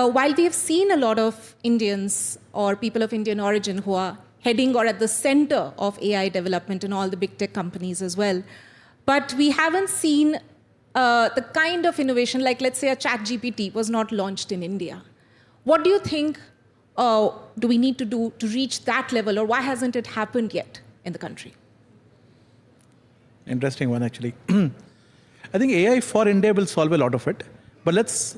While we have seen a lot of Indians or people of Indian origin who are heading or at the center of AI development in all the big tech companies as well, but we haven't seen the kind of innovation, like let's say a ChatGPT was not launched in India. What do you think do we need to do to reach that level, or why hasn't it happened yet in the country? Interesting one, actually. I think AI for India will solve a lot of it, but let's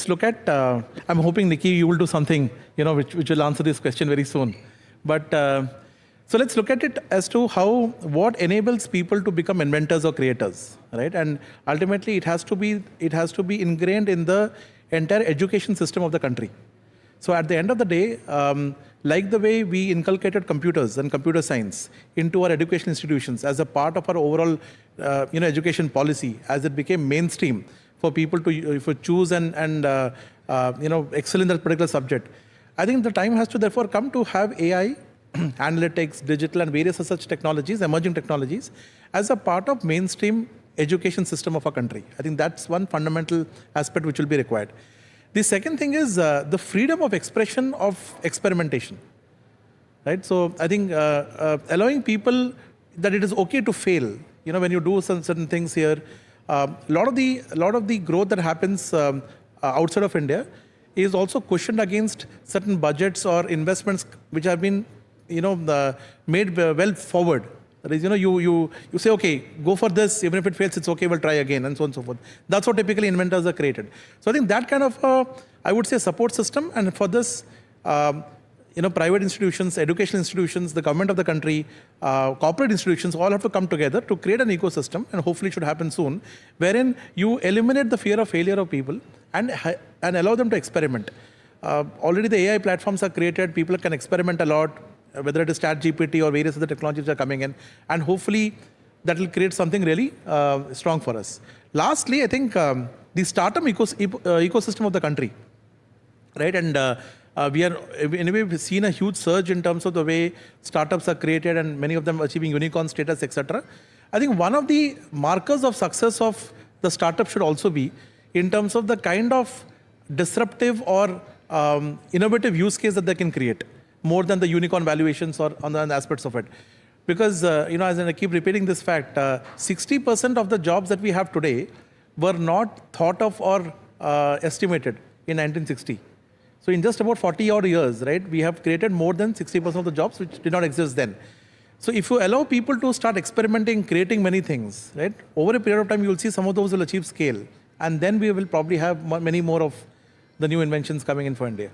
look at. I'm hoping, Nikki, you will do something, which will answer this question very soon. But so let's look at it as to what enables people to become inventors or creators, right? And ultimately, it has to be ingrained in the entire education system of the country. So at the end of the day, like the way we inculcated computers and computer science into our education institutions as a part of our overall, education policy, as it became mainstream for people to choose and excel in that particular subject, I think the time has to therefore come to have AI, analytics, digital, and various such technologies, emerging technologies, as a part of mainstream education system of our country. I think that's one fundamental aspect which will be required. The second thing is the freedom of expression of experimentation, right? So I think allowing people that it is okay to fail. When you do some certain things here, a lot of the growth that happens outside of India is also cushioned against certain budgets or investments which have been, made well forward. That is, you say, okay, go for this. Even if it fails, it's okay. We'll try again, and so on and so forth. That's what typically inventors are created. So I think that kind of, I would say, support system, and for this, private institutions, educational institutions, the government of the country, corporate institutions, all have to come together to create an ecosystem, and hopefully it should happen soon, wherein you eliminate the fear of failure of people and allow them to experiment. Already the AI platforms are created. People can experiment a lot, whether it is ChatGPT or various other technologies that are coming in, and hopefully that will create something really strong for us. Lastly, I think the startup ecosystem of the country, right? And we've seen a huge surge in terms of the way startups are created and many of them achieving unicorn status, etc. I think one of the markers of success of the startup should also be in terms of the kind of disruptive or innovative use case that they can create, more than the unicorn valuations or on the aspects of it. Because, as I keep repeating this fact, 60% of the jobs that we have today were not thought of or estimated in 1960. So in just about 40 odd years, right, we have created more than 60% of the jobs which did not exist then. So if you allow people to start experimenting, creating many things, right, over a period of time, you will see some of those will achieve scale. And then we will probably have many more of the new inventions coming in for India.